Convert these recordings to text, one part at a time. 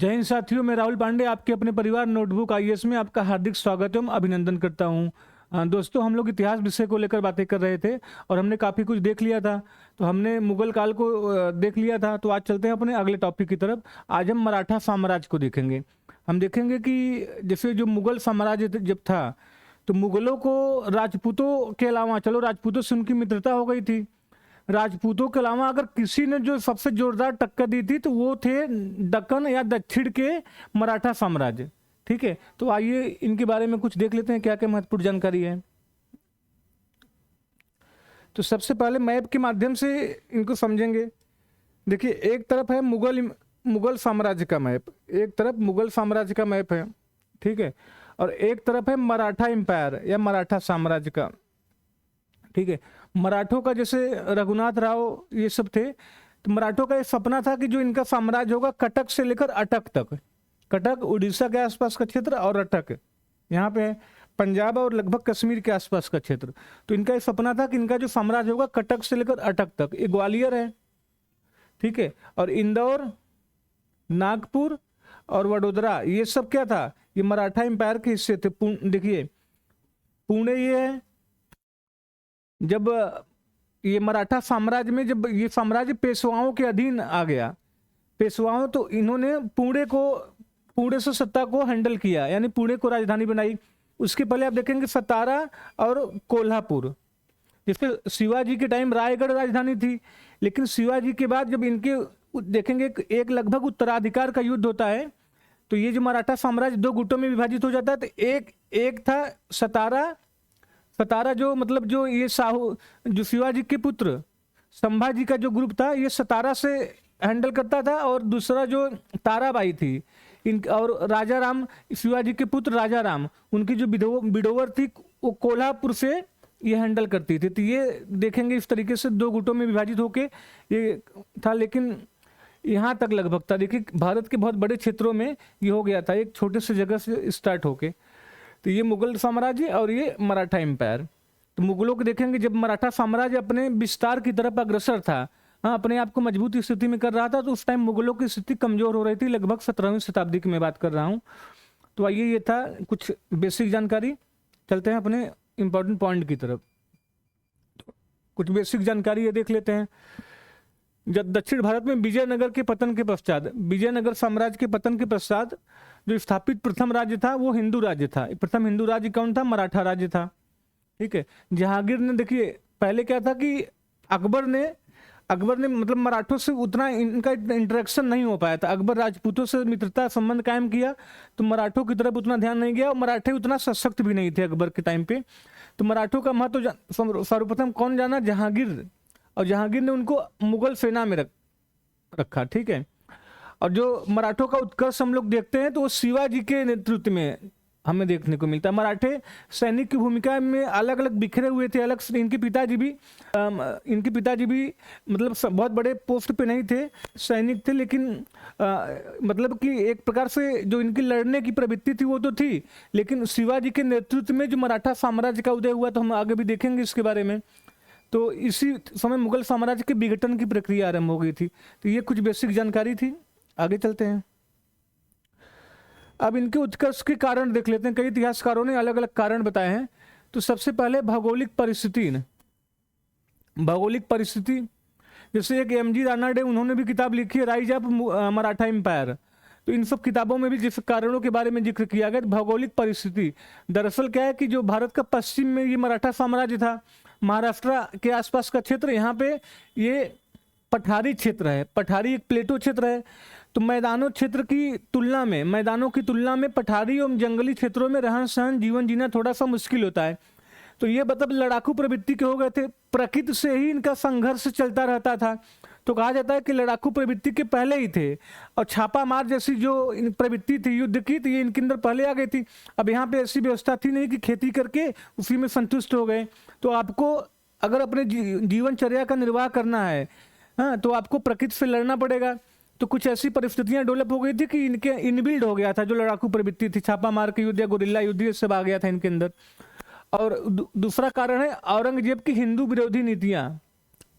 जय हिंद साथियों, मैं राहुल पांडे आपके अपने परिवार नोटबुक आईएएस में आपका हार्दिक स्वागत एवं अभिनंदन करता हूं। दोस्तों, हम लोग इतिहास विषय को लेकर बातें कर रहे थे और हमने काफ़ी कुछ देख लिया था। तो हमने मुगल काल को देख लिया था। तो आज चलते हैं अपने अगले टॉपिक की तरफ। आज हम मराठा साम्राज्य को देखेंगे। हम देखेंगे कि जैसे जो मुगल साम्राज्य जब था तो मुगलों को राजपूतों के अलावा, चलो राजपूतों से उनकी मित्रता हो गई थी, राजपूतों के अलावा अगर किसी ने जो सबसे जोरदार टक्कर दी थी तो वो थे दक्कन या दक्षिण के मराठा साम्राज्य। ठीक है, तो आइए इनके बारे में कुछ देख लेते हैं क्या क्या महत्वपूर्ण जानकारी है। तो सबसे पहले मैप के माध्यम से इनको समझेंगे। देखिए, एक तरफ है मुगल साम्राज्य का मैप, एक तरफ मुगल साम्राज्य का मैप है, ठीक है, और एक तरफ है मराठा एम्पायर या मराठा साम्राज्य का। ठीक है, मराठों का जैसे रघुनाथ राव ये सब थे, तो मराठों का ये सपना था कि जो इनका साम्राज्य होगा कटक से लेकर अटक तक, कटक उड़ीसा के आसपास का क्षेत्र और अटक यहाँ पे है पंजाब और लगभग कश्मीर के आसपास का क्षेत्र। तो इनका ये सपना था कि इनका जो साम्राज्य होगा कटक से लेकर अटक तक। ये ग्वालियर है, ठीक है, और इंदौर, नागपुर और वडोदरा ये सब क्या था, ये मराठा एम्पायर के हिस्से थे। देखिए, पुणे ये है। जब ये मराठा साम्राज्य में जब ये साम्राज्य पेशवाओं के अधीन आ गया, पेशवाओं, तो इन्होंने पुणे से सत्ता को हैंडल किया, यानी पुणे को राजधानी बनाई। उसके पहले आप देखेंगे सतारा और कोल्हापुर। जैसे शिवाजी के टाइम रायगढ़ राजधानी थी, लेकिन शिवाजी के बाद जब इनके देखेंगे एक लगभग उत्तराधिकार का युद्ध होता है, तो ये जो मराठा साम्राज्य दो गुटों में विभाजित हो जाता है। तो एक था सतारा जो मतलब जो ये जो शिवाजी के पुत्र संभाजी का जो ग्रुप था, ये सतारा से हैंडल करता था, और दूसरा जो ताराबाई थी और राजा राम, शिवाजी के पुत्र राजा राम, उनकी जो विडोवर थी वो कोल्हापुर से ये हैंडल करती थी। तो ये देखेंगे इस तरीके से दो गुटों में विभाजित होके ये था, लेकिन यहाँ तक लगभग था। देखिए, भारत के बहुत बड़े क्षेत्रों में ये हो गया था, एक छोटे से जगह से स्टार्ट होके। तो ये मुगल साम्राज्य और ये मराठा एम्पायर। तो मुगलों को देखेंगे जब मराठा साम्राज्य अपने विस्तार की तरफ अग्रसर था, हाँ, अपने आप को मजबूत स्थिति में कर रहा था, तो उस टाइम मुगलों की स्थिति कमजोर हो रही थी। लगभग 17वीं शताब्दी की मैं बात कर रहा हूँ। तो आइए, ये था कुछ बेसिक जानकारी। चलते हैं अपने इंपॉर्टेंट पॉइंट की तरफ। तो कुछ बेसिक जानकारी ये देख लेते हैं। जब दक्षिण भारत में विजयनगर के पतन के पश्चात, विजयनगर साम्राज्य के पतन के पश्चात जो स्थापित प्रथम राज्य था वो हिंदू राज्य था। प्रथम हिंदू राज्य कौन था? मराठा राज्य था। ठीक है, जहांगीर ने, देखिए पहले क्या था कि अकबर ने मतलब मराठों से उतना इनका इंटरेक्शन नहीं हो पाया था। अकबर राजपूतों से मित्रता संबंध कायम किया तो मराठों की तरफ उतना ध्यान नहीं गया, और मराठे उतना सशक्त भी नहीं थे अकबर के टाइम पे। तो मराठों का महत्व सर्वप्रथम कौन जाना? जहांगीर। और जहांगीर ने उनको मुगल सेना में रखा। ठीक है, और जो मराठों का उत्कर्ष हम लोग देखते हैं तो वो शिवाजी के नेतृत्व में हमें देखने को मिलता है। मराठे सैनिक की भूमिका में अलग अलग बिखरे हुए थे। अलग इनके पिताजी भी मतलब बहुत बड़े पोस्ट पे नहीं थे, सैनिक थे, लेकिन मतलब कि एक प्रकार से जो इनकी लड़ने की प्रवृत्ति थी वो तो थी, लेकिन शिवाजी के नेतृत्व में जो मराठा साम्राज्य का उदय हुआ, तो हम आगे भी देखेंगे इसके बारे में। तो इसी समय मुगल साम्राज्य के विघटन की प्रक्रिया आरंभ हो गई थी। तो ये कुछ बेसिक जानकारी थी। आगे चलते हैं। अब इनके उत्कर्ष के कारण देख लेते हैं। कई इतिहासकारों ने अलग अलग कारण बताए हैं। तो सबसे पहले भौगोलिक परिस्थिति, जैसे एक एमजी रानाडे, उन्होंने भी किताब लिखी है राइज ऑफ मराठा एम्पायर। तो इन सब किताबों में भी जिस कारणों के बारे में जिक्र किया गया। भौगोलिक परिस्थिति दरअसल क्या है कि जो भारत का पश्चिम में ये मराठा साम्राज्य था, महाराष्ट्र के आसपास का क्षेत्र, यहाँ पे ये पठारी क्षेत्र है। पठारी एक प्लेटो क्षेत्र है। तो मैदानों की तुलना में पठारी एवं जंगली क्षेत्रों में रहन सहन, जीवन जीना थोड़ा सा मुश्किल होता है। तो ये मतलब लड़ाकू प्रवृत्ति के हो गए थे। प्रकृति से ही इनका संघर्ष चलता रहता था। तो कहा जाता है कि लड़ाकू प्रवृत्ति के पहले ही थे, और छापा मार जैसी जो प्रवृत्ति थी युद्ध की, तो ये इनके अंदर पहले आ गई थी। अब यहाँ पे ऐसी व्यवस्था थी नहीं कि खेती करके उसी में संतुष्ट हो गए। तो आपको अगर अपने जीवनचर्या का निर्वाह करना है, हाँ, तो आपको प्रकृति से लड़ना पड़ेगा। तो कुछ ऐसी परिस्थितियां डेवलप हो गई थी कि इनके इनबिल्ड हो गया था जो लड़ाकू प्रवृत्ति थी, छापा मार के युद्ध या गुरिल्ला युद्ध, ये सब आ गया था इनके अंदर। और दूसरा कारण है औरंगजेब की हिंदू विरोधी नीतियां।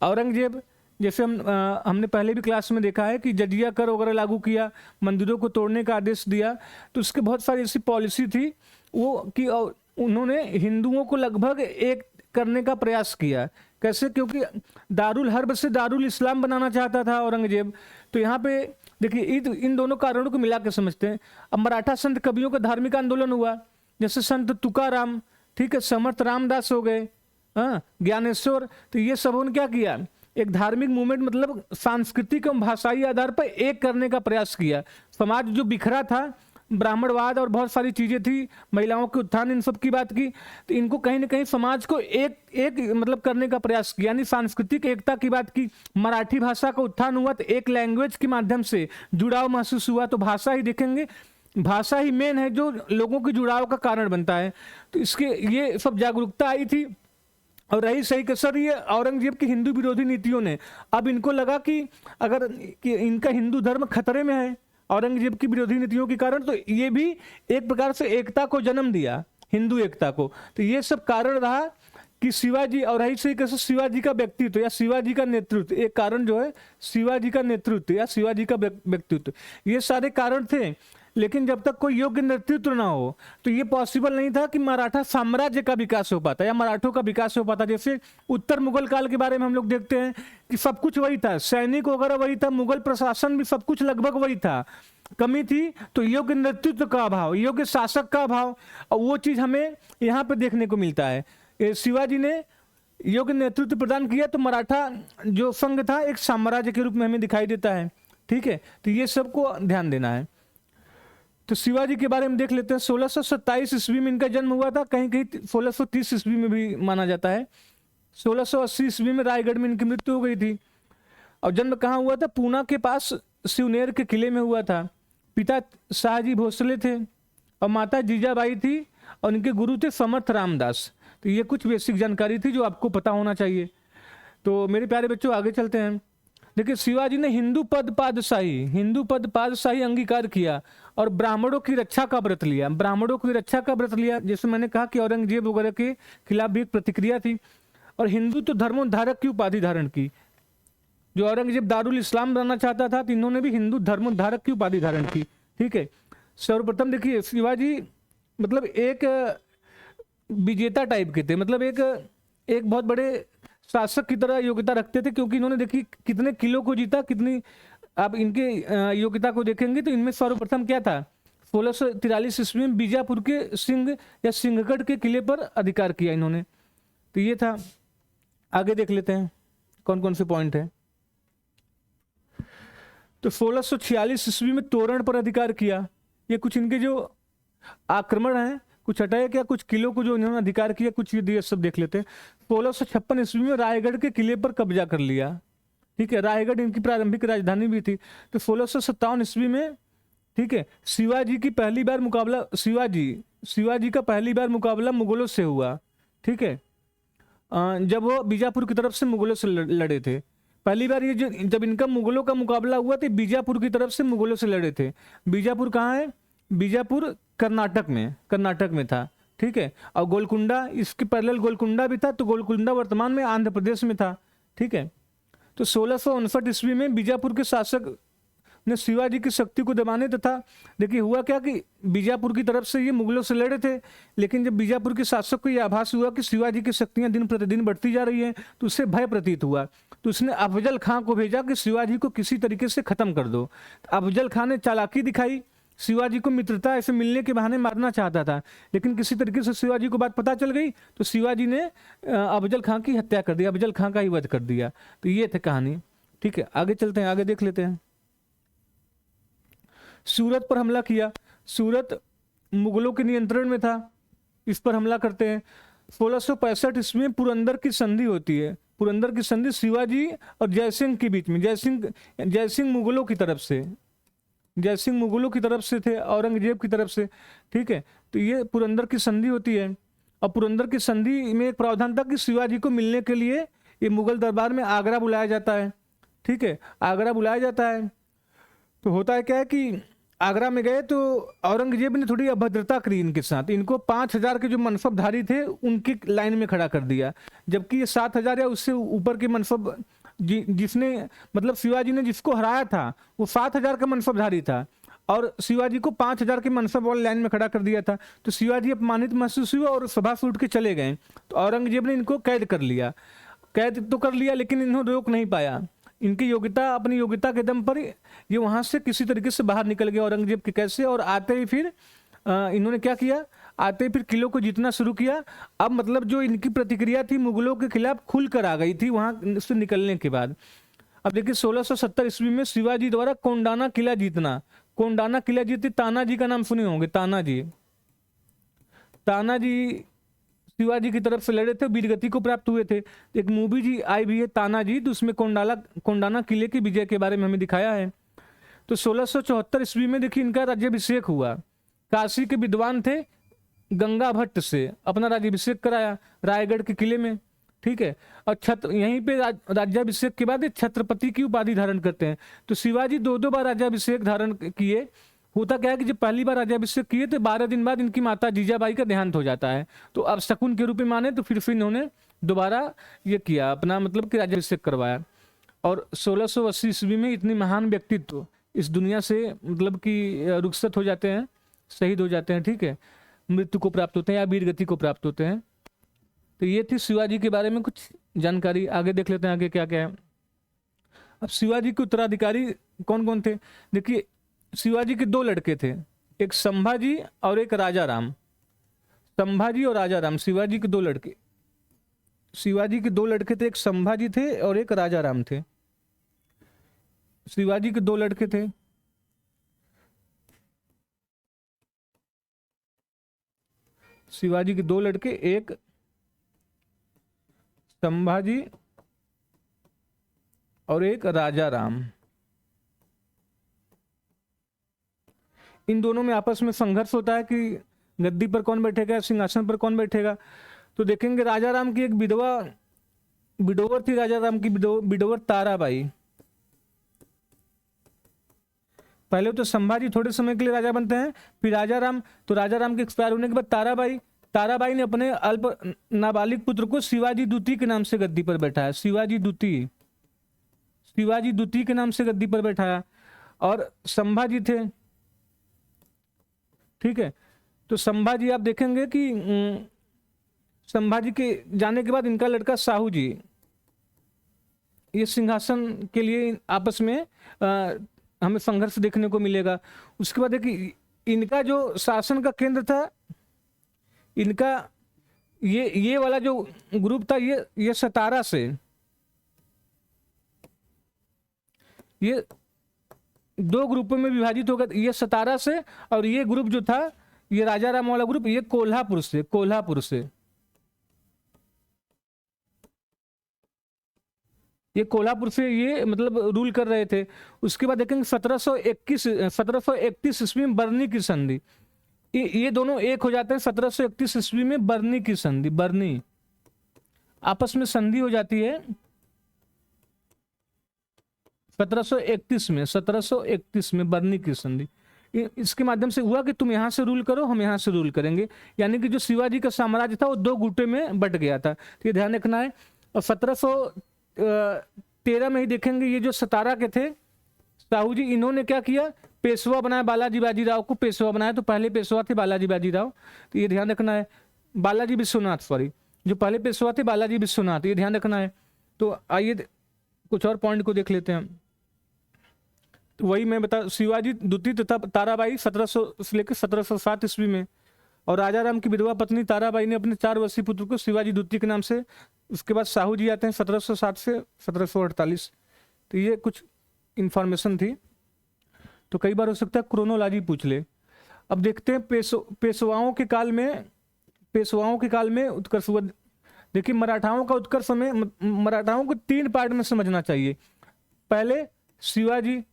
औरंगजेब जैसे हमने पहले भी क्लास में देखा है कि जजिया कर वगैरह लागू किया, मंदिरों को तोड़ने का आदेश दिया, तो उसके बहुत सारी ऐसी पॉलिसी थी वो कि उन्होंने हिंदुओं को लगभग एक करने का प्रयास किया। कैसे? क्योंकि दारुल हर्ब से दारुल इस्लाम बनाना चाहता था औरंगजेब। तो यहाँ पे देखिए इन दोनों कारणों को मिला के समझते हैं। अब मराठा संत कवियों का धार्मिक आंदोलन हुआ, जैसे संत तुकाराम, ठीक है, समर्थ रामदास हो गए, हाँ, ज्ञानेश्वर। तो ये सब उन्होंने क्या किया, एक धार्मिक मूवमेंट मतलब सांस्कृतिक एवं भाषाई आधार पर एक करने का प्रयास किया। समाज जो बिखरा था, ब्राह्मणवाद और बहुत सारी चीजें थी, महिलाओं के उत्थान, इन सब की बात की, तो इनको कहीं ना कहीं समाज को एक मतलब करने का प्रयास किया, यानी सांस्कृतिक एकता की बात की। मराठी भाषा का उत्थान हुआ तो एक लैंग्वेज के माध्यम से जुड़ाव महसूस हुआ। तो भाषा ही देखेंगे, भाषा ही मेन है जो लोगों के जुड़ाव का कारण बनता है। तो इसके ये सब जागरूकता आई थी। और रही सही कि सर ये औरंगजेब की हिंदू विरोधी नीतियों ने, अब इनको लगा कि अगर कि इनका हिंदू धर्म खतरे में है औरंगजेब की विरोधी नीतियों के कारण, तो ये भी एक प्रकार से एकता को जन्म दिया, हिंदू एकता को। तो ये सब कारण रहा कि शिवाजी, और रही सही कैसे शिवाजी का व्यक्तित्व या शिवाजी का नेतृत्व, एक कारण जो है शिवाजी का नेतृत्व या शिवाजी का व्यक्तित्व, ये सारे कारण थे। लेकिन जब तक कोई योग्य नेतृत्व ना हो तो ये पॉसिबल नहीं था कि मराठा साम्राज्य का विकास हो पाता या मराठों का विकास हो पाता। जैसे उत्तर मुगल काल के बारे में हम लोग देखते हैं कि सब कुछ वही था, सैनिक वगैरह वही था, मुगल प्रशासन भी सब कुछ लगभग वही था। कमी थी तो योग्य नेतृत्व का अभाव, योग्य शासक का अभाव, और वो चीज हमें यहाँ पे देखने को मिलता है। शिवाजी ने योग्य नेतृत्व प्रदान किया तो मराठा जो संघ था एक साम्राज्य के रूप में हमें दिखाई देता है। ठीक है, तो ये सबको ध्यान देना है। तो शिवाजी के बारे में देख लेते हैं। 1627 ईस्वी में इनका जन्म हुआ था, कहीं कहीं 1630 ईस्वी में भी माना जाता है। 1680 ईस्वी में रायगढ़ में इनकी मृत्यु हो गई थी। और जन्म कहाँ हुआ था? पूना के पास शिवनेर के किले में हुआ था। पिता शाहजी भोसले थे और माता जीजाबाई थी, और इनके गुरु थे समर्थ रामदास। तो ये कुछ बेसिक जानकारी थी जो आपको पता होना चाहिए। तो मेरे प्यारे बच्चों आगे चलते हैं। देखिए शिवाजी ने हिंदू पद पादशाही अंगीकार किया और ब्राह्मणों की रक्षा का व्रत लिया। ब्राह्मणों की रक्षा का व्रत लिया, जैसे मैंने कहा कि औरंगजेब वगैरह के खिलाफ भी एक प्रतिक्रिया थी। और हिंदू तो धर्मोद्धारक की उपाधि धारण की। जो औरंगजेब दारुल इस्लाम बनाना चाहता था तो इन्होंने भी हिंदू धर्मोद्धारक की उपाधि धारण की। ठीक है, सर्वप्रथम देखिए शिवाजी मतलब एक विजेता टाइप के थे, मतलब एक बहुत बड़े शासक की तरह योग्यता रखते थे, क्योंकि इन्होंने देखिए कितने किलो को जीता, कितनी आप इनके योग्यता को देखेंगे तो इनमें सर्वप्रथम क्या था, 1643 ईस्वी में बीजापुर के सिंह या सिंहगढ़ के किले पर अधिकार किया इन्होंने। तो ये था। आगे देख लेते हैं कौन कौन से पॉइंट है। तो 1646 ईस्वी में तोरण पर अधिकार किया। ये कुछ इनके जो आक्रमण है, कुछ अटैक या कुछ किलों को जो इन्होंने अधिकार किया, कुछ ये सब देख लेते हैं। 1656 ईस्वी में रायगढ़ के किले पर कब्जा कर लिया। ठीक है, रायगढ़ इनकी प्रारंभिक राजधानी भी थी। तो 1657 ईस्वी में, ठीक है, शिवाजी का पहली बार मुकाबला मुगलों से हुआ। ठीक है, जब वो बीजापुर की तरफ से मुगलों से लड़े थे पहली बार। ये जब इनका मुगलों का मुकाबला हुआ तो बीजापुर की तरफ से मुगलों से लड़े थे। बीजापुर कहाँ है? बीजापुर कर्नाटक में था। ठीक है, और गोलकुंडा इसके पैरेलल गोलकुंडा भी था, तो गोलकुंडा वर्तमान में आंध्र प्रदेश में था। ठीक है, तो 1659 ईस्वी में बीजापुर के शासक ने शिवाजी की शक्ति को दबाने तथा देखिए हुआ क्या कि बीजापुर की तरफ से ये मुगलों से लड़े थे, लेकिन जब बीजापुर के शासक को यह आभास हुआ कि शिवाजी की शक्तियां दिन प्रतिदिन बढ़ती जा रही हैं तो उससे भय प्रतीत हुआ। तो उसने अफजल खां को भेजा कि शिवाजी को किसी तरीके से खत्म कर दो। अफजल खां ने चालाकी दिखाई, शिवाजी को मित्रता ऐसे मिलने के बहाने मारना चाहता था, लेकिन किसी तरीके से शिवाजी को बात पता चल गई तो शिवाजी ने अफजल खां की हत्या कर दी, अफजल खां का ही वध कर दिया। तो ये थे कहानी। ठीक है, आगे चलते हैं, आगे देख लेते हैं। सूरत पर हमला किया। सूरत मुगलों के नियंत्रण में था, इस पर हमला करते हैं। 1665 ईस्वी में पुरंदर की संधि होती है। पुरंदर की संधि शिवाजी और जयसिंह के बीच में। जयसिंह मुगलों की तरफ से थे, औरंगजेब की तरफ से। ठीक है, तो ये पुरंदर की संधि होती है। और पुरंदर की संधि में एक प्रावधान था कि शिवाजी को मिलने के लिए ये मुगल दरबार में आगरा बुलाया जाता है। ठीक है, आगरा बुलाया जाता है। तो होता है क्या है कि आगरा में गए तो औरंगजेब ने थोड़ी अभद्रता करी इनके साथ। इनको 5000 के जो मनसबधारी थे उनकी लाइन में खड़ा कर दिया, जबकि ये 7000 या उससे ऊपर के मनसब जिसने मतलब शिवाजी ने जिसको हराया था वो 7,000 का मनसबधारी था और शिवाजी को 5,000 के मनसब वाले लाइन में खड़ा कर दिया था। तो शिवाजी अपमानित महसूस हुआ और सभा से उठ के चले गए। तो औरंगजेब ने इनको कैद कर लिया, कैद तो कर लिया लेकिन इन्होंने रोक नहीं पाया। इनकी योग्यता, अपनी योग्यता के दम पर ये वहां से किसी तरीके से बाहर निकल गए औरंगजेब के कैद से। और आते ही फिर इन्होंने क्या किया, आते ही फिर किलों को जीतना शुरू किया। अब मतलब जो इनकी प्रतिक्रिया थी मुगलों के खिलाफ खुल कर आ गई थी वहां से निकलने के बाद। अब देखिए 1670 ईस्वी में शिवाजी द्वारा कोंडाना किला जीतना, कोंडाना किला जीते, तानाजी का नाम सुने होंगे, तानाजी। तानाजी शिवाजी की तरफ से लड़े थे, वीरगति को प्राप्त हुए थे। एक मूवी जी आई भी है तानाजी, तो उसमें कोंडाना किले की विजय के बारे में हमें दिखाया है। तो 1674 ईस्वी में देखिए इनका राज्याभिषेक हुआ। काशी के विद्वान थे गंगा भट्ट से अपना राज्याभिषेक कराया रायगढ़ के किले में, ठीक है। और यहीं पे राज्याभिषेक के बाद ये छत्रपति की उपाधि धारण करते हैं। तो शिवाजी 2-2 बार राज्याभिषेक धारण किए। होता क्या है कि जब पहली बार राज्याभिषेक किए तो 12 दिन बाद इनकी माता जीजाबाई का देहांत हो जाता है। तो अब शकुन के रूप में माने तो फिर इन्होंने दोबारा ये किया अपना मतलब कि राज्याभिषेक करवाया। और 1680 ईस्वी में इतने महान व्यक्तित्व इस दुनिया से मतलब कि रुखसत हो जाते हैं, शहीद हो जाते हैं, ठीक है, मृत्यु को प्राप्त होते हैं या वीर गति को प्राप्त होते हैं। तो ये थी शिवाजी के बारे में कुछ जानकारी। आगे देख लेते हैं आगे क्या क्या है। अब शिवाजी के उत्तराधिकारी कौन कौन थे? देखिए शिवाजी के 2 लड़के थे, एक संभाजी और एक राजा राम। संभाजी और राजा राम, शिवाजी के 2 लड़के, शिवाजी के 2 लड़के थे, एक संभाजी थे और एक राजा राम थे। शिवाजी के 2 लड़के थे, शिवाजी के 2 लड़के, एक संभाजी और एक राजा राम। इन दोनों में आपस में संघर्ष होता है कि गद्दी पर कौन बैठेगा, सिंहासन पर कौन बैठेगा। तो देखेंगे राजा राम की एक विडोवर थी, राजा राम की विडोवर ताराबाई। पहले तो संभाजी थोड़े समय के लिए राजा बनते हैं, फिर राजा राम। तो राजा राम के एक्सपायर होने के बाद ताराबाई ने अपने अल्प नाबालिग पुत्र को शिवाजी द्वितीय के नाम से गद्दी पर बैठाया। शिवाजी द्वितीय के नाम से गद्दी पर बैठाया। और संभाजी थे, ठीक है। तो संभाजी आप देखेंगे कि संभाजी के जाने के बाद इनका लड़का साहू जी, ये सिंहासन के लिए आपस में हमें संघर्ष देखने को मिलेगा। उसके बाद देखिए इनका जो शासन का केंद्र था, इनका ये वाला जो ग्रुप था, ये सतारा से, ये 2 ग्रुपों में विभाजित होगा। ये सतारा से और ये ग्रुप जो था, ये राजा राम वाला ग्रुप, ये कोल्हापुर से ये कोल्हापुर से ये मतलब रूल कर रहे थे। उसके बाद देखेंगे 1731 ईस्वी में बरनी की संधि, ये दोनों एक हो जाते हैं। 1731 ईस्वी में बरनी की संधि, बरनी आपस में संधि हो जाती है 1731 में बरनी की संधि। इसके माध्यम से हुआ कि तुम यहां से रूल करो, हम यहां से रूल करेंगे। यानी कि जो शिवाजी का साम्राज्य था वो 2 गुटे में बट गया था। तो ये ध्यान रखना है। और 1713 में ही देखेंगे ये जो सतारा के थे साहू जी, इन्होंने क्या किया, पेशवा बनाया, बालाजी बाजीराव को पेशवा बनाया। तो पहले पेशवा थे बालाजी बाजीराव, तो ये ध्यान रखना है। बालाजी विश्वनाथ, सॉरी, जो पहले पेशवा थे बालाजी विश्वनाथ, ये ध्यान रखना है। तो आइए कुछ और पॉइंट को देख लेते हैं। तो वही मैं बता, शिवाजी द्वितीय तथा ताराबाई 1700 से लेकर 1707 ईस्वी में, और राजा राम की विधवा पत्नी ताराबाई ने अपने 4 वर्षीय पुत्र को शिवाजी द्वितीय के नाम से। उसके बाद साहू जी आते हैं 1707 से 1748। तो ये कुछ इंफॉर्मेशन थी। तो कई बार हो सकता है क्रोनोलॉजी पूछ ले। अब देखते हैं पेशवाओं के काल में उत्कर्ष हुआ। देखिए मराठाओं का उत्कर्ष में मराठाओं को 3 पार्ट में समझना चाहिए। पहले शिवाजी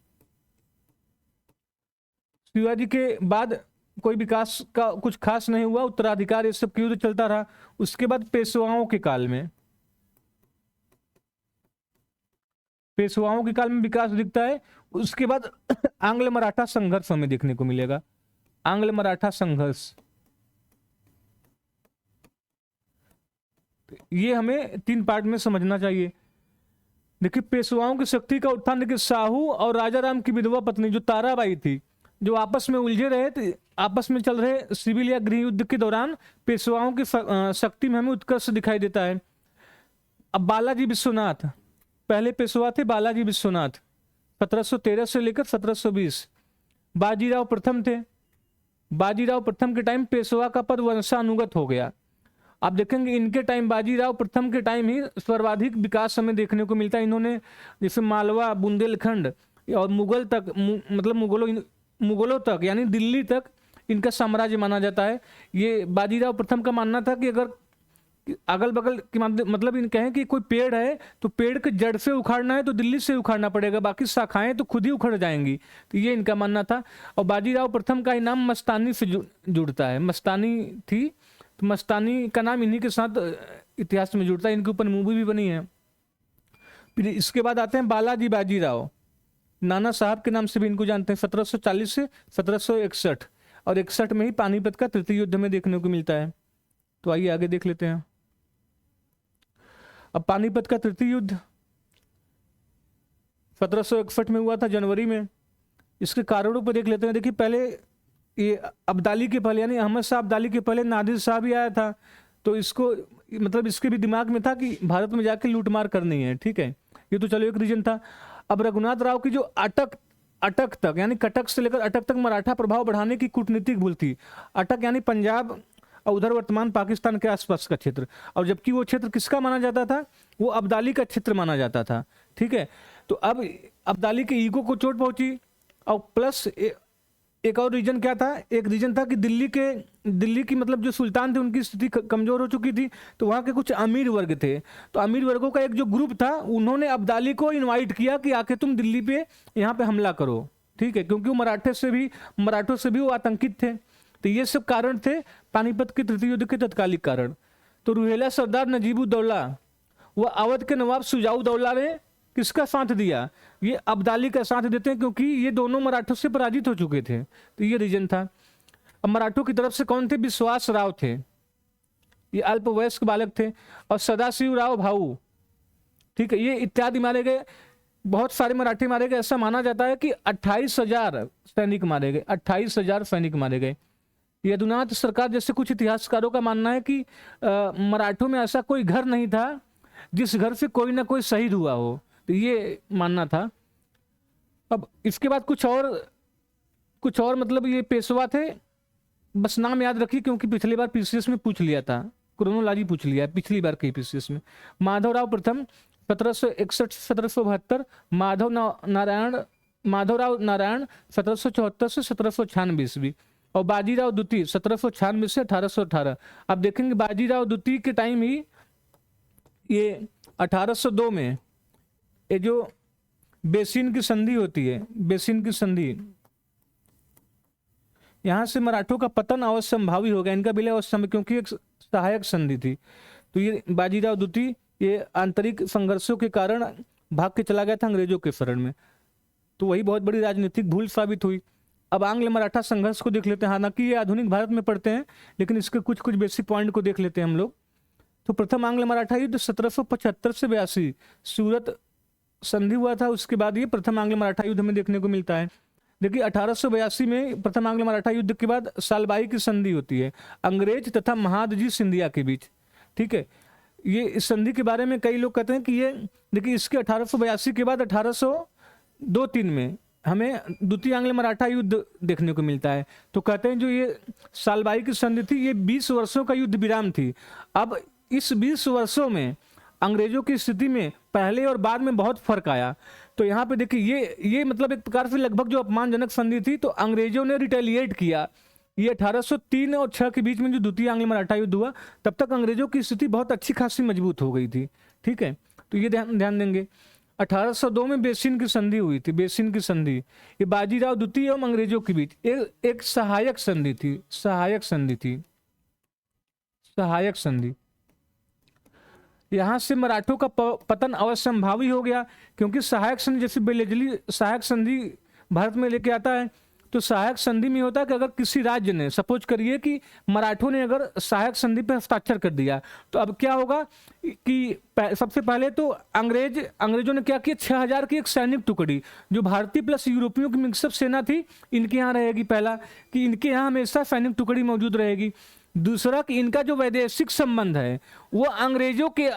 के बाद कोई विकास का कुछ खास नहीं हुआ, उत्तराधिकार ये सब क्यों चलता रहा। उसके बाद पेशवाओं के काल में विकास दिखता है। उसके बाद आंग्ल मराठा संघर्ष हमें देखने को मिलेगा, आंग्ल मराठा संघर्ष। ये हमें 3 पार्ट में समझना चाहिए। देखिए पेशवाओं की शक्ति का उत्थान, देखिए साहू और राजा राम की विधवा पत्नी जो ताराबाई थी, जो आपस में उलझे रहे थे, आपस में चल रहे सिविल या गृह युद्ध के दौरान पेशवाओं की शक्ति में हमें उत्कर्ष दिखाई देता है। अब बालाजी विश्वनाथ पहले पेशवा थे, बालाजी विश्वनाथ 1713 से लेकर 1720। बाजीराव प्रथम थे, बाजीराव प्रथम के टाइम पेशवा का पद वंशानुगत हो गया। आप देखेंगे इनके टाइम, बाजीराव प्रथम के टाइम ही सर्वाधिक विकास हमें देखने को मिलता है। इन्होंने जैसे मालवा, बुंदेलखंड और मुगल तक, मतलब मुगलों तक यानी दिल्ली तक इनका साम्राज्य माना जाता है। ये बाजीराव प्रथम का मानना था कि अगर अगल बगल की मतलब इन कहें कि कोई पेड़ है तो पेड़ के जड़ से उखाड़ना है तो दिल्ली से उखाड़ना पड़ेगा, बाकी शाखाएं तो खुद ही उखड़ जाएंगी। तो ये इनका मानना था। और बाजीराव प्रथम का ही नाम मस्तानी से जुड़ता है, मस्तानी थी तो मस्तानी का नाम इन्हीं के साथ इतिहास में जुड़ता है। इनके ऊपर मूवी भी बनी है। फिर इसके बाद आते हैं बालाजी बाजीराव, नाना साहब के नाम से भी इनको जानते हैं। 1740 से 1761 और 61 में ही पानीपत का तृतीय युद्ध में देखने को मिलता है। तो आइए आगे देख लेते हैं। अब पानीपत का तृतीय युद्ध 1761 में हुआ था, जनवरी में। इसके कारणों पर देख लेते हैं। देखिए पहले ये अब्दाली के पहले यानी अहमद शाह अब्दाली के पहले नादिर शाह भी आया था, तो इसको मतलब इसके भी दिमाग में था कि भारत में जाके लूटमार करनी है। ठीक है, ये तो चलो एक रीजन था। अब रघुनाथ राव की जो अटक तक यानी कटक से लेकर अटक तक मराठा प्रभाव बढ़ाने की कूटनीतिक भूल थी। अटक यानी पंजाब और उधर वर्तमान पाकिस्तान के आसपास का क्षेत्र, और जबकि वो क्षेत्र किसका माना जाता था, वो अब्दाली का क्षेत्र माना जाता था। ठीक है, तो अब अब्दाली के ईगो को चोट पहुंची। और प्लस एक और रीजन क्या था, एक रीजन था कि दिल्ली की मतलब जो सुल्तान थे उनकी स्थिति कमजोर हो चुकी थी, तो वहाँ के कुछ अमीर वर्ग थे, तो अमीर वर्गों का एक जो ग्रुप था उन्होंने अब्दाली को इनवाइट किया कि आके तुम दिल्ली पे यहाँ पे हमला करो। ठीक है, क्योंकि वो मराठों से भी वो आतंकित थे। तो ये सब कारण थे पानीपत के तृतीय युद्ध के तत्कालिक कारण। तो रुहेला सरदार नजीबुद्दौला व अवध के नवाब शुजाउद्दौला ने किसका साथ दिया, ये अब्दाली का साथ देते हैं, क्योंकि ये दोनों मराठों से पराजित हो चुके थे। तो ये रीजन था। अब मराठों की तरफ से कौन थे, विश्वास राव थे, ये अल्पवयस्क बालक थे, और सदाशिव राव भाऊ, ठीक है, ये इत्यादि मारे गए। बहुत सारे मराठी मारे गए। ऐसा माना जाता है कि 28,000 सैनिक मारे गए, 28,000 सैनिक मारे गए। यदुनाथ सरकार जैसे कुछ इतिहासकारों का मानना है कि मराठों में ऐसा कोई घर नहीं था जिस घर से कोई ना कोई शहीद हुआ हो, तो ये मानना था। अब इसके बाद कुछ और मतलब ये पेशवा थे, बस नाम याद रखिए क्योंकि पिछली बार पीसीएस में पूछ लिया था, क्रोनोलॉजी पूछ लिया पिछली बार के पीसीएस में। माधवराव प्रथम 1761 से 1772, माधवराव नारायण 1774 से 1796 ईस्वी, और बाजीराव द्वितीय 1796 से 1818। अब देखेंगे बाजीराव द्वितीय के टाइम ही ये 1802 में ये जो बेसिन की संधि होती है, बेसिन की संधि, यहां से मराठों का पतन अवश्यंभावी हो गया, इनका विलय अवश्य, क्योंकि एक सहायक संधि थी। तो ये बाजीराव द्वितीय ये आंतरिक संघर्षों के कारण भाग के चला गया था अंग्रेजों के शरण में, तो वही बहुत बड़ी राजनीतिक भूल साबित हुई। अब आंग्ल मराठा संघर्ष को देख लेते हैं। हालांकि ये आधुनिक भारत में पढ़ते हैं, लेकिन इसके कुछ बेसिक पॉइंट को देख लेते हैं हम लोग। तो प्रथम आंग्ल मराठा युद्ध 1775 से 82 सूरत संधि हुआ था। उसके बाद ये प्रथम आंग्ल मराठा युद्ध में देखने को मिलता है। देखिए 1882 में प्रथम आंग्ल मराठा युद्ध के बाद सालबाई की संधि होती है अंग्रेज तथा महादजी सिंधिया के बीच। ठीक है, ये इस संधि के बारे में कई लोग कहते हैं कि ये देखिए इसके 1882 के बाद 1802-03 में हमें द्वितीय आंग्ल मराठा युद्ध देखने को मिलता है। तो कहते हैं जो ये सालबाई की संधि थी ये 20 वर्षों का युद्ध विराम थी। अब इस 20 वर्षों में अंग्रेजों की स्थिति में पहले और बाद में बहुत फर्क आया। तो यहाँ पे देखिए ये मतलब एक प्रकार से लगभग जो अपमानजनक संधि थी, तो अंग्रेजों ने रिटेलिएट किया। ये 1803 और 6 के बीच में जो द्वितीय आंग्ल मराठा युद्ध हुआ, तब तक अंग्रेजों की स्थिति बहुत अच्छी खासी मजबूत हो गई थी। ठीक है, तो ये ध्यान देंगे। 1802 में बेसिन की संधि हुई थी। बेसिन की संधि ये बाजीराव द्वितीय एवं अंग्रेजों के बीच एक सहायक संधि थी। सहायक संधि यहां से मराठों का पतन अवश्यंभावी हो गया, क्योंकि सहायक संधि जैसे बेलेजली सहायक संधि भारत में लेके आता है, तो सहायक संधि में होता है कि अगर किसी राज्य ने, सपोज करिए कि मराठों ने अगर सहायक संधि पर हस्ताक्षर कर दिया, तो अब क्या होगा कि सबसे पहले तो अंग्रेजों ने क्या किया, 6000 की एक सैनिक टुकड़ी जो भारतीय प्लस यूरोपियों की मिक्सअप सेना थी, इनके यहाँ रहेगी। पहला कि इनके यहाँ हमेशा सैनिक टुकड़ी मौजूद रहेगी। दूसरा कि इनका जो वैदेशिक संबंध है वो अंग्रेजों के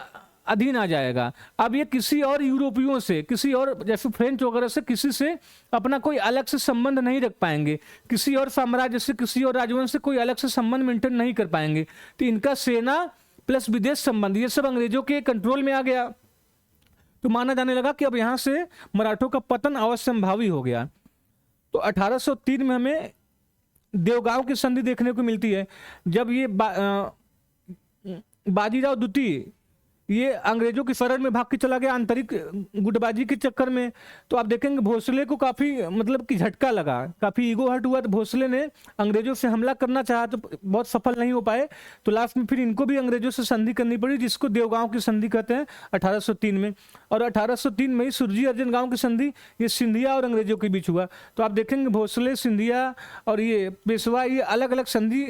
अधीन आ जाएगा। अब ये किसी और यूरोपियों से, किसी और जैसे फ्रेंच वगैरह से, किसी से अपना कोई अलग से संबंध नहीं रख पाएंगे, किसी और साम्राज्य से, किसी और राजवंश से कोई अलग से संबंध मेंटेन नहीं कर पाएंगे। तो इनका सेना प्लस विदेश संबंध ये सब अंग्रेजों के कंट्रोल में आ गया। तो माना जाने लगा कि अब यहाँ से मराठों का पतन अवश्यंभावी हो गया। तो 1803 में हमें देवगांव की संधि देखने को मिलती है, जब ये बाजीराव द्वितीय ये अंग्रेजों की शरण में भाग के चला गया आंतरिक गुटबाजी के चक्कर में। तो आप देखेंगे भोसले को काफी मतलब कि झटका लगा, काफी ईगो हर्ट हुआ। तो भोसले ने अंग्रेजों से हमला करना चाहा तो बहुत सफल नहीं हो पाए, तो लास्ट में फिर इनको भी अंग्रेजों से संधि करनी पड़ी, जिसको देवगांव की संधि कहते हैं 1803 में। और 1803 में ही सुरजी अर्जन गांव की संधि ये सिंधिया और अंग्रेजों के बीच हुआ। तो आप देखेंगे भोसले, सिंधिया और ये पेशवा ये अलग अलग संधि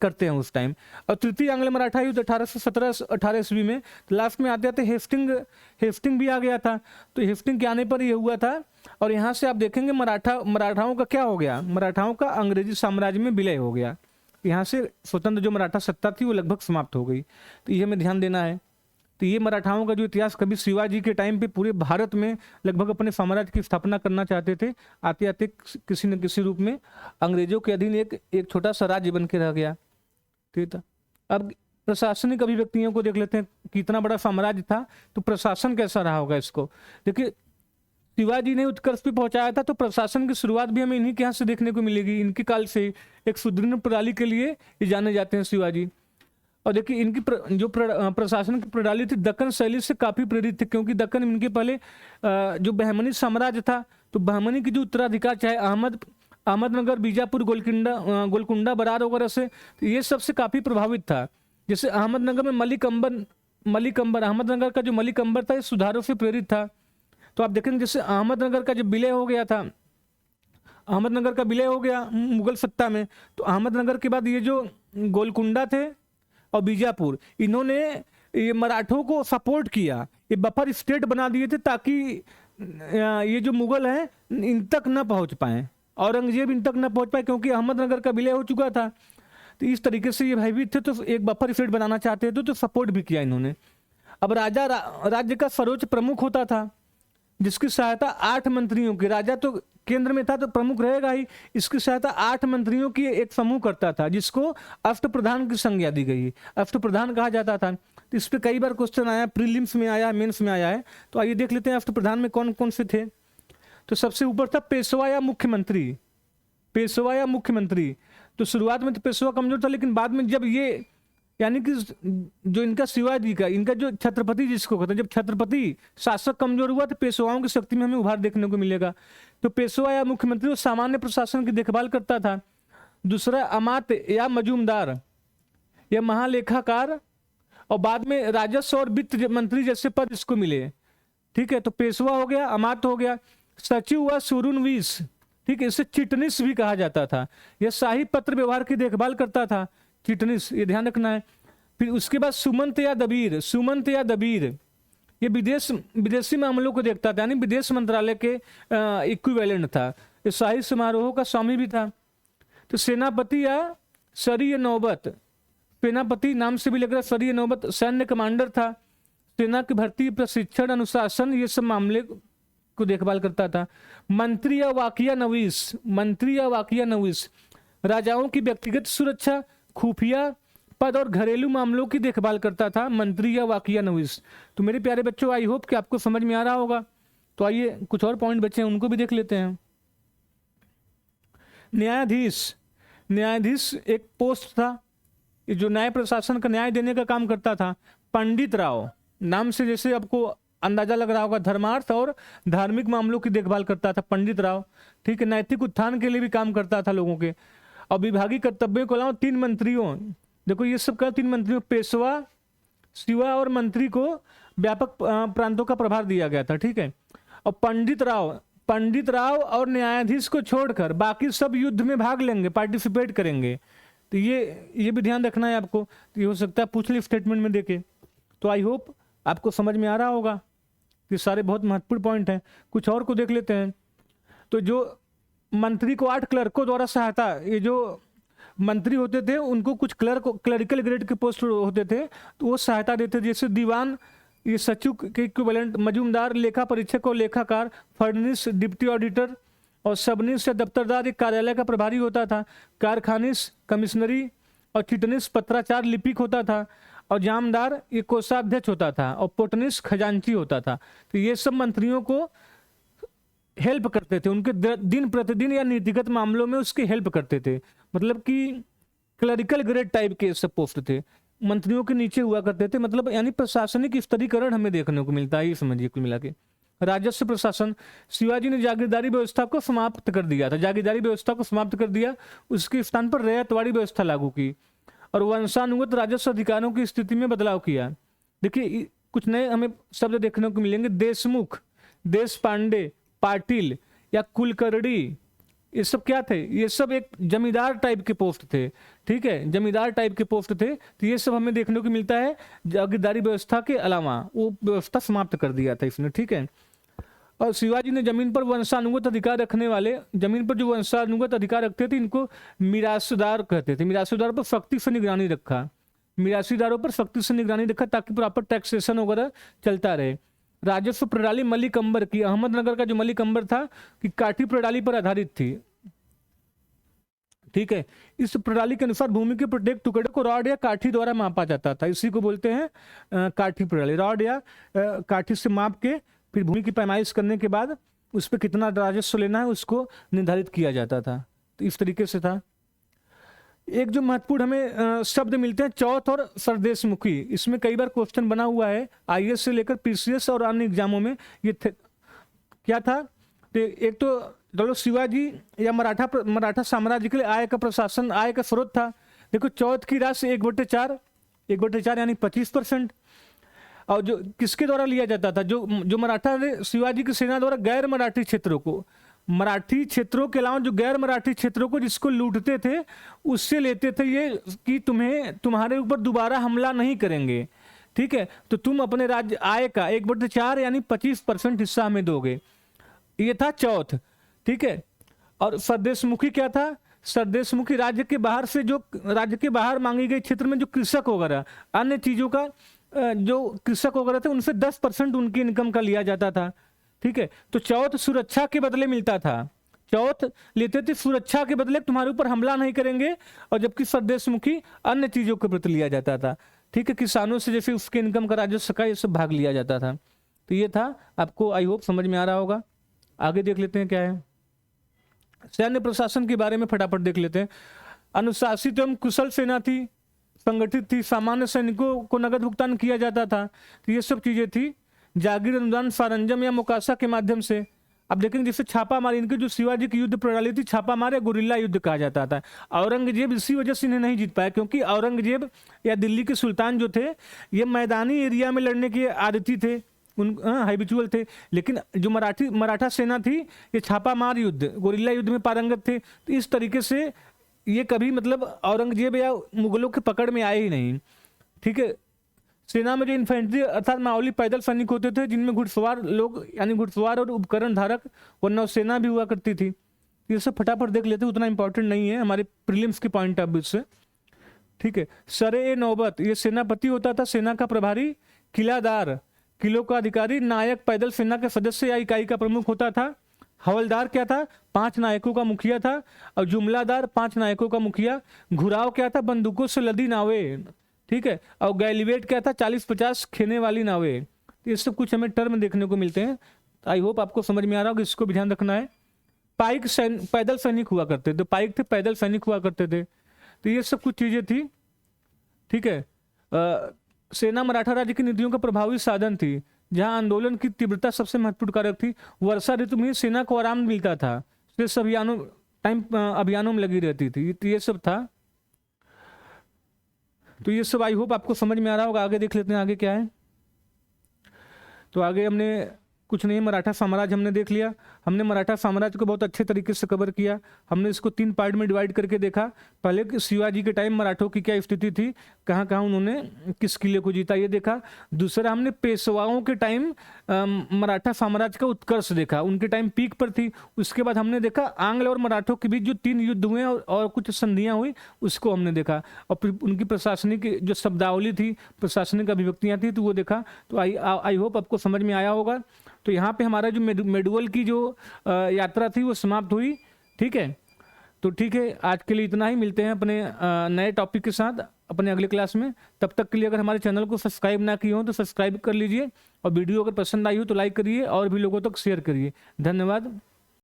करते हैं उस टाइम। और तृतीय आंग्ल मराठा युद्ध 1817-18 ईस्वी में लास्ट में आते आते हेस्टिंग भी आ गया था। तो हेस्टिंग के आने पर ये हुआ था। और यहाँ से आप देखेंगे मराठाओं का क्या हो गया, मराठाओं का अंग्रेजी साम्राज्य में विलय हो गया। यहाँ से स्वतंत्र जो मराठा सत्ता थी वो लगभग समाप्त हो गई। तो ये हमें ध्यान देना है। तो ये मराठाओं का जो इतिहास, कभी शिवाजी के टाइम पे पूरे भारत में लगभग अपने साम्राज्य की स्थापना करना चाहते थे, आते आते किसी न किसी रूप में अंग्रेजों के अधीन एक छोटा सा राज्य बन के रह गया। ठीक था। अब प्रशासनिक अभिव्यक्तियों को देख लेते हैं कि इतना बड़ा साम्राज्य था तो प्रशासन कैसा रहा होगा इसको। देखिए शिवाजी ने उत्कर्ष पे पहुंचाया था, तो प्रशासन की शुरुआत भी हमें इन्हीं के यहाँ से देखने को मिलेगी। इनके काल से एक सुदृढ़ प्रणाली के लिए ये जाने जाते हैं शिवाजी। और देखिए इनकी जो प्रशासन की प्रणाली थी दक्कन शैली से काफी प्रेरित थी, क्योंकि दक्कन इनके पहले जो बहमनी साम्राज्य था, तो बहमनी की जो उत्तराधिकार चाहे अहमदनगर, बीजापुर, गोलकुंडा, बरार वगैरह से, तो ये सबसे काफी प्रभावित था। जैसे अहमदनगर में मलिक अहमदनगर का जो मलिक अंबर था, ये सुधारों से प्रेरित था। तो आप देखेंगे जैसे अहमदनगर का जब विलय हो गया था, अहमदनगर का विलय हो गया मुगल सत्ता में, तो अहमदनगर के बाद ये जो गोलकुंडा थे और बीजापुर, इन्होंने ये मराठों को सपोर्ट किया, ये बफर स्टेट बना दिए थे ताकि ये जो मुगल हैं इन तक न पहुंच पाए, औरंगजेब इन तक न पहुंच पाए, क्योंकि अहमदनगर का विलय हो चुका था। तो इस तरीके से ये भयभीत थे, तो एक बफर स्टेट बनाना चाहते थे, तो सपोर्ट भी किया इन्होंने। अब राजा राज्य का सर्वोच्च प्रमुख होता था, जिसकी सहायता 8 मंत्रियों की, राजा तो केंद्र में था तो प्रमुख रहेगा ही, इसकी सहायता 8 मंत्रियों की एक समूह करता था, जिसको अष्टप्रधान की संज्ञा दी गई, अष्टप्रधान कहा जाता था। तो इस पर कई बार क्वेश्चन आया, प्रीलिम्स में आया, मेंस में आया है। तो आइए देख लेते हैं अष्टप्रधान में कौन कौन से थे। तो सबसे ऊपर था पेशवा या मुख्यमंत्री। पेशवा या मुख्यमंत्री, तो शुरुआत में तो पेशवा कमजोर था, लेकिन बाद में जब ये यानी कि जो इनका शिवाजी का, इनका जो छत्रपति जिसको कहते हैं, जब छत्रपति शासक कमजोर हुआ तो पेशवाओं की शक्ति में हमें उभार देखने को मिलेगा। तो पेशवा या मुख्यमंत्री वो सामान्य प्रशासन की देखभाल करता था। दूसरा अमात्य या मजूमदार या महालेखाकार, और बाद में राजस्व और वित्त मंत्री जैसे पद इसको मिले। ठीक है, तो पेशवा हो गया, अमात्य हो गया। सचिव व सुरुनवीस, ठीक है, इसे चिटनिस भी कहा जाता था। यह शाही पत्र व्यवहार की देखभाल करता था, चिटनिस, ये ध्यान रखना है। फिर उसके बाद सुमंत या दबीर, ये विदेशी मामलों को देखता था, यानी विदेश मंत्रालय के इक्विवेलेंट था। ये शाही समारोहों का स्वामी भी था। तो सेनापति या सरीय नौबत, सेनापति नाम से भी लग रहा, सरीय नौबत सैन्य कमांडर था। सेना की भर्ती, प्रशिक्षण, अनुशासन, ये सब मामले को देखभाल करता था। मंत्री या वाकिया नवीस, राजाओं की व्यक्तिगत सुरक्षा, खुफिया पद और घरेलू मामलों की देखभाल करता था, मंत्री या वाकिया नवीस। तो मेरे प्यारे बच्चों, आई होप कि आपको समझ में आ रहा होगा। तो आइए कुछ और पॉइंट बचे हैं, उनको भी देख लेते हैं। न्यायाधीश एक पोस्ट था जो न्याय प्रशासन का न्याय देने का काम करता था। पंडित राव, नाम से जैसे आपको अंदाजा लग रहा होगा, धर्मार्थ और धार्मिक मामलों की देखभाल करता था पंडित राव। ठीक है, नैतिक उत्थान के लिए भी काम करता था लोगों के। और विभागीय कर्तव्यों को अलावा 3 मंत्रियों, देखो ये सब का 3 मंत्रियों, पेशवा, शिवा और मंत्री को व्यापक प्रांतों का प्रभार दिया गया था। ठीक है, और पंडित पंडित राव और न्यायाधीश को छोड़कर बाकी सब युद्ध में भाग लेंगे, पार्टिसिपेट करेंगे। तो ये भी ध्यान रखना है आपको। तो ये हो सकता है पूछ ली स्टेटमेंट में देके। तो आई होप आपको समझ में आ रहा होगा। ये सारे बहुत महत्वपूर्ण पॉइंट हैं। कुछ और को देख लेते हैं। तो जो मंत्री को 8 क्लर्कों द्वारा सहायता, ये जो मंत्री होते थे उनको कुछ क्लरिकल ग्रेड के पोस्ट होते थे, तो वो सहायता देते थे। जैसे दीवान, ये सचिव के इक्विवेलेंट, मजूमदार, लेखा परीक्षक और लेखाकार, फर्निस डिप्टी ऑडिटर, और सबनिस या दफ्तरदार एक कार्यालय का प्रभारी होता था, कारखानिस कमिश्नरी, और चिटनिस पत्राचार लिपिक होता था, और जामदार ये कोषाध्यक्ष होता था, और पोटनिस खजांची होता था। तो ये सब मंत्रियों को हेल्प करते थे, उनके दिन प्रतिदिन या नीतिगत मामलों में उसकी हेल्प करते थे। मतलब कि क्लरिकल ग्रेड टाइप के सब पोस्ट थे, मंत्रियों के नीचे हुआ करते थे। मतलब यानी प्रशासनिक स्तरीकरण हमें देखने को मिलता है, ये समझिए कुल मिला के। राजस्व प्रशासन, शिवाजी ने जागीरदारी व्यवस्था को समाप्त कर दिया था, जागीरदारी व्यवस्था को समाप्त कर दिया, उसके स्थान पर रैयतवाड़ी व्यवस्था लागू की, और वंशानुगत राजस्व अधिकारों की स्थिति में बदलाव किया। देखिए कुछ नए हमें शब्द देखने को मिलेंगे, देशमुख, देश पांडे, पाटिल या कुलकर्णी, ये सब क्या थे? ये सब एक जमींदार टाइप के पोस्ट थे। ठीक है, जमींदार टाइप के पोस्ट थे। तो ये सब हमें देखने को मिलता है। जागीरदारी व्यवस्था के अलावा वो व्यवस्था समाप्त कर दिया था इसने। ठीक है, और शिवाजी ने जमीन पर वंशानुगत अधिकार रखने वाले, जमीन पर जो वंशानुगत अधिकार रखते थे इनको मिरासदार कहते थे। मिरासदार पर सख्ती से निगरानी रखा, मिरासीदारों पर सख्ती से निगरानी रखा ताकि प्रॉपर टैक्सेशन वगैरह चलता रहे। राजस्व प्रणाली मलिक अंबर की, अहमदनगर का जो मलिक अंबर था कि काठी प्रणाली पर आधारित थी। ठीक है, इस प्रणाली के अनुसार भूमि के प्रत्येक टुकड़े को रॉड या काठी द्वारा मापा जाता था। इसी को बोलते हैं काठी प्रणाली। रॉड या काठी से माप के फिर भूमि की पैमाइश करने के बाद उस पर कितना राजस्व लेना है उसको निर्धारित किया जाता था। तो इस तरीके से था। एक जो महत्वपूर्ण हमें शब्द मिलते हैं चौथ और सरदेशमुखी, इसमें कई बार क्वेश्चन बना हुआ है आईएएस से लेकर पीसीएस और अन्य एग्जामों में। ये क्या था? तो एक तो चलो शिवाजी या मराठा साम्राज्य के लिए आय का प्रशासन, आय का स्रोत था। देखो चौथ की राशि 1/4 यानी 25%। और जो किसके द्वारा लिया जाता था? जो मराठा शिवाजी की सेना द्वारा गैर मराठी क्षेत्रों को, मराठी क्षेत्रों के अलावा जो गैर मराठी क्षेत्रों को जिसको लूटते थे उससे लेते थे ये कि तुम्हारे ऊपर दोबारा हमला नहीं करेंगे। ठीक है, तो तुम अपने राज्य आय का 1/4 यानी 25% हिस्सा हमें दोगे। ये था चौथ। ठीक है, और सरदेशमुखी क्या था? सरदेशमुखी राज्य के बाहर से, जो राज्य के बाहर मांगी गई क्षेत्र में जो कृषक वगैरह अन्य चीजों का जो कृषक वगैरह थे उनसे 10% उनकी इनकम का लिया जाता था। ठीक है, तो चौथ सुरक्षा के बदले मिलता था। चौथ लेते थे सुरक्षा के बदले, तुम्हारे ऊपर हमला नहीं करेंगे। और जबकि सरदेशमुखी अन्य चीजों के प्रति लिया जाता था। ठीक है, किसानों से जैसे उसके इनकम का राजस्व का ये सब भाग लिया जाता था। तो ये था, आपको आई होप समझ में आ रहा होगा। आगे देख लेते हैं क्या है। सैन्य प्रशासन के बारे में फटाफट देख लेते हैं। अनुशासित एवं कुशल सेना थी, संगठित थी, सामान्य सैनिकों को नगद भुगतान किया जाता था। तो ये सब चीजें थी। जागीर, अनुदान, सारंजम या मुकाशा के माध्यम से। अब देखेंगे जैसे छापामारी, इनकी जो शिवाजी की युद्ध प्रणाली थी छापामार या गुरिल्ला युद्ध कहा जाता था। औरंगजेब इसी वजह से इन्हें नहीं जीत पाया क्योंकि औरंगजेब या दिल्ली के सुल्तान जो थे ये मैदानी एरिया में लड़ने के आदती थे, हैबिचुअल थे। लेकिन जो मराठा सेना थी ये छापामार युद्ध, गुरिल्ला युद्ध में पारंगत थे। तो इस तरीके से ये कभी मतलब औरंगजेब या मुगलों के पकड़ में आए ही नहीं। ठीक है, सेना में जो इन्फेंट्री अर्थात मामूली पैदल सैनिक होते थे जिनमें घुड़सवार लोग यानी घुड़सवार और उपकरण धारक और नौसेना भी हुआ करती थी। ये सब फटाफट देख लेते, उतना इंपॉर्टेंट नहीं है हमारे प्रीलिम्स के पॉइंट ऑफ व्यू से। ठीक है, सरे नौबत, ये सेनापति होता था, सेना का प्रभारी। किलादार, किलों का अधिकारी। नायक, पैदल सेना के सदस्य या इकाई का प्रमुख होता था। हवलदार क्या था? 5 नायकों का मुखिया था। और जुमलादार 5 नायकों का मुखिया। घुराव क्या था? बंदूकों से लदी नावें। ठीक है, और गैलीवेट क्या था? 40-50 खेने वाली नावें। ये सब कुछ हमें टर्म देखने को मिलते हैं। आई होप आपको समझ में आ रहा होगा, इसको भी ध्यान रखना है। पाइक पैदल सैनिक हुआ करते थे, पाइक थे पैदल सैनिक हुआ करते थे। तो ये सब कुछ चीजें थी। ठीक है, सेना मराठा राज्य की नीतियों का प्रभावी साधन थी। जहां आंदोलन की तीव्रता सबसे महत्वपूर्ण कारक थी। वर्षा ऋतु में सेना को आराम मिलता था, शेष अभियानों में लगी रहती थी। तो ये सब था। तो ये सब आई होप आपको समझ में आ रहा होगा। आगे देख लेते हैं आगे क्या है। तो आगे हमने कुछ नहीं, मराठा साम्राज्य हमने देख लिया। हमने मराठा साम्राज्य को बहुत अच्छे तरीके से कवर किया। हमने इसको 3 पार्ट में डिवाइड करके देखा। पहले कि शिवाजी के टाइम मराठों की क्या स्थिति थी, कहाँ कहाँ उन्होंने किस किले को जीता, ये देखा। दूसरा हमने पेशवाओं के टाइम मराठा साम्राज्य का उत्कर्ष देखा, उनके टाइम पीक पर थी। उसके बाद हमने देखा आंग्ल और मराठों के बीच जो 3 युद्ध हुए और कुछ संधियाँ हुई, उसको हमने देखा। और फिर उनकी प्रशासनिक जो शब्दावली थी, प्रशासनिक अभिव्यक्तियाँ थी, तो वो देखा। तो आई होप आपको समझ में आया होगा। तो यहाँ पे हमारा जो मेडुअल की जो यात्रा थी वो समाप्त हुई। ठीक है, तो ठीक है, आज के लिए इतना ही। मिलते हैं अपने नए टॉपिक के साथ अपने अगले क्लास में। तब तक के लिए अगर हमारे चैनल को सब्सक्राइब ना किए हो तो सब्सक्राइब कर लीजिए, और वीडियो अगर पसंद आई हो तो लाइक करिए और भी लोगों तक शेयर करिए। धन्यवाद।